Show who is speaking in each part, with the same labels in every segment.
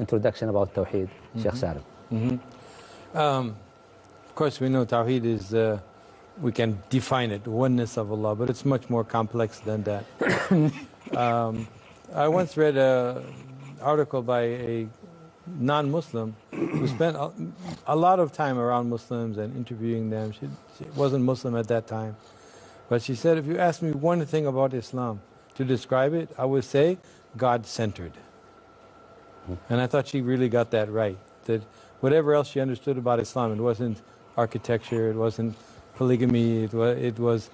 Speaker 1: introduction about Tawheed, Sheikh Salim.
Speaker 2: Of course, we know Tawheed is, we can define it, oneness of Allah, but it's much more complex than that. I once read an article by a non-Muslim who spent a lot of time around Muslims and interviewing them. She wasn't Muslim at that time. But she said, if you ask me one thing about Islam to describe it, I would say God-centered. And I thought she really got that right. That whatever else she understood about Islam, it wasn't architecture, it wasn't polygamy, it was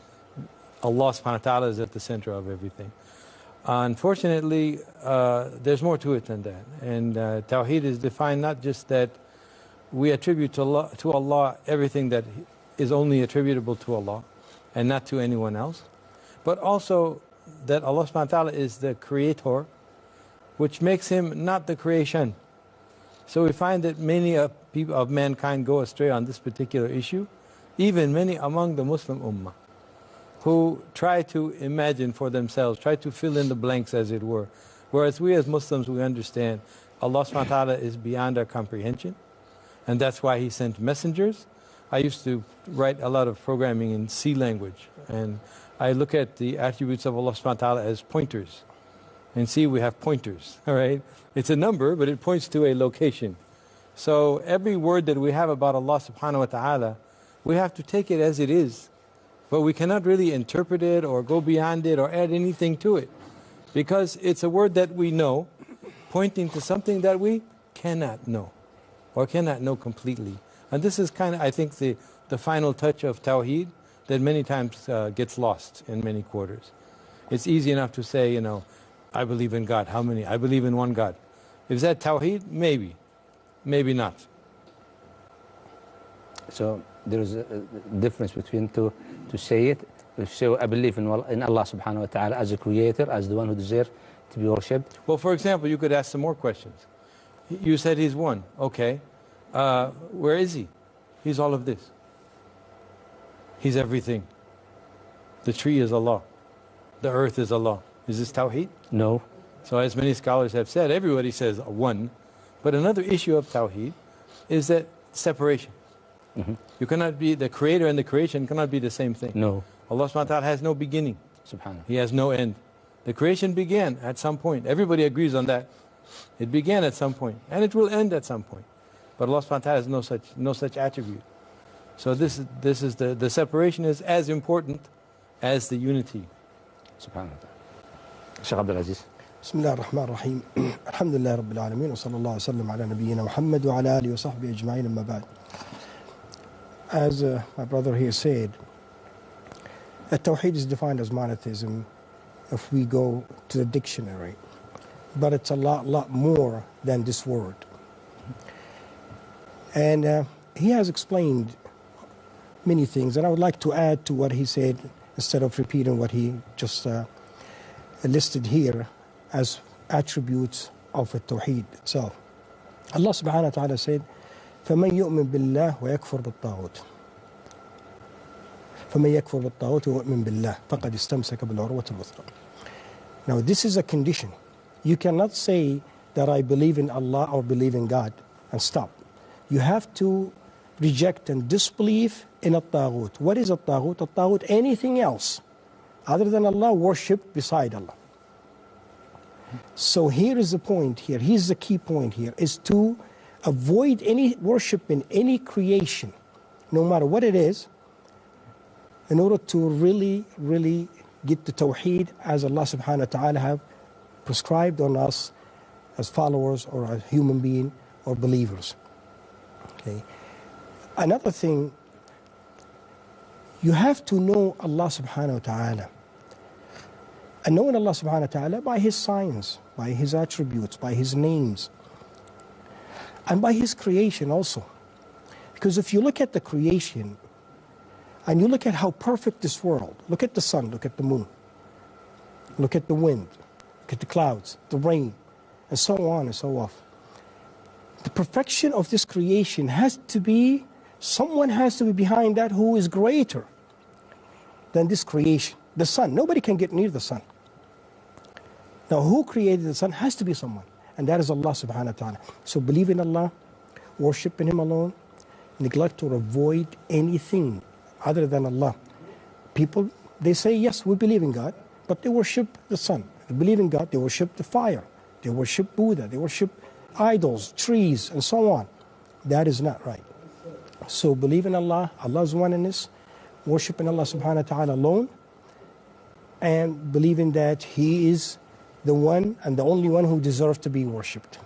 Speaker 2: Allah subhanahu wa ta'ala is at the center of everything. Unfortunately, there's more to it than that. And Tawheed is defined not just that we attribute to Allah everything that is only attributable to Allah and not to anyone else, but also that Allah subhanahu wa ta'ala is the creator, which makes Him not the creation. So we find that many people of mankind go astray on this particular issue, even many among the Muslim Ummah, who try to imagine for themselves, try to fill in the blanks as it were. Whereas we as Muslims, we understand Allah subhanahu wa ta'ala is beyond our comprehension, and that's why He sent messengers. I used to write a lot of programming in C language, and I look at the attributes of Allah subhanahu wa ta'ala as pointers. And see, we have pointers, all right? It's a number, but it points to a location. So every word that we have about Allah subhanahu wa ta'ala, we have to take it as it is. But we cannot really interpret it or go beyond it or add anything to it. Because it's a word that we know, pointing to something that we cannot know, or cannot know completely. And this is kind of, I think, the final touch of Tawheed that many times gets lost in many quarters. It's easy enough to say, you know, I believe in God. How many? I believe in one God. Is that Tawheed? Maybe. Maybe not.
Speaker 1: So there is a difference between to say it. So I believe in Allah subhanahu wa ta'ala as a creator, as the one who deserves to be worshipped.
Speaker 2: Well, for example, you could ask some more questions. You said He's one. Okay. Where is He? He's all of this. He's everything. The tree is Allah. The earth is Allah. Is this Tawheed?
Speaker 1: No.
Speaker 2: So as many scholars have said, everybody says one. But another issue of Tawheed is that separation. You cannot be, the creator and the creation cannot be the same thing.
Speaker 1: No.
Speaker 2: Allah subhanahu wa ta'ala has no beginning.
Speaker 1: Subhanallah.
Speaker 2: He has no end. The creation began at some point. Everybody agrees on that. It began at some point, and it will end at some point. But Allah subhanahu wa ta'ala has no such attribute. So this is the separation is as important as the unity.
Speaker 1: Subhanallah. Sheikh Abdul Aziz.
Speaker 3: بسم الله الرحمن الرحيم الحمد لله رب العالمين وصلى الله وسلم على نبينا محمد وعلى آله وصحبه أجمعين أما بعد. As my brother here said, Tawheed is defined as monotheism if we go to the dictionary, but it's a lot more than this word. And he has explained many things, and I would like to add to what he said instead of repeating what he just listed here as attributes of the Tawheed itself. Allah subhanahu wa ta'ala said, فَمَنْ يُؤْمِن بِاللَّهِ وَيَكْفُرْ بِالطَّاغُوتِ فَمَنْ يَكْفُرْ بِالطَّاغُوتِ وَيُؤْمِن بِاللَّهِ فَقَدْ اسْتَمْسَكَ بِالْعُرْوَةِ الْوُثْقَى. Now this is a condition. You cannot say that I believe in Allah or believe in God and stop. You have to reject and disbelieve in a taghut. What is a taghut? A taghut, anything else other than Allah, worshipped beside Allah. So here is the point here, here's the key point here, is to avoid any worship in any creation, no matter what it is, in order to really get the Tawheed as Allah subhanahu wa ta'ala have prescribed on us as followers or as human being or believers. Okay. Another thing, you have to know Allah subhanahu wa ta'ala. And knowing Allah subhanahu wa ta'ala by His signs, by His attributes, by His names, and by His creation also. Because if you look at the creation, and you look at how perfect this world, look at the sun, look at the moon, look at the wind, look at the clouds, the rain, and so on and so forth. The perfection of this creation has to be, someone has to be behind that who is greater than this creation. The sun, nobody can get near the sun. Now who created the sun has to be someone. and that is Allah subhanahu wa ta'ala. So believe in Allah, worship in Him alone, neglect or avoid anything other than Allah. People, they say, yes, we believe in God, but they worship the sun. They believe in God, they worship the fire. They worship Buddha, they worship idols, trees, and so on. That is not right. So believe in Allah, Allah's oneness, worship in Allah subhanahu wa ta'ala alone, and believing that He is the one and the only one who deserves to be worshipped.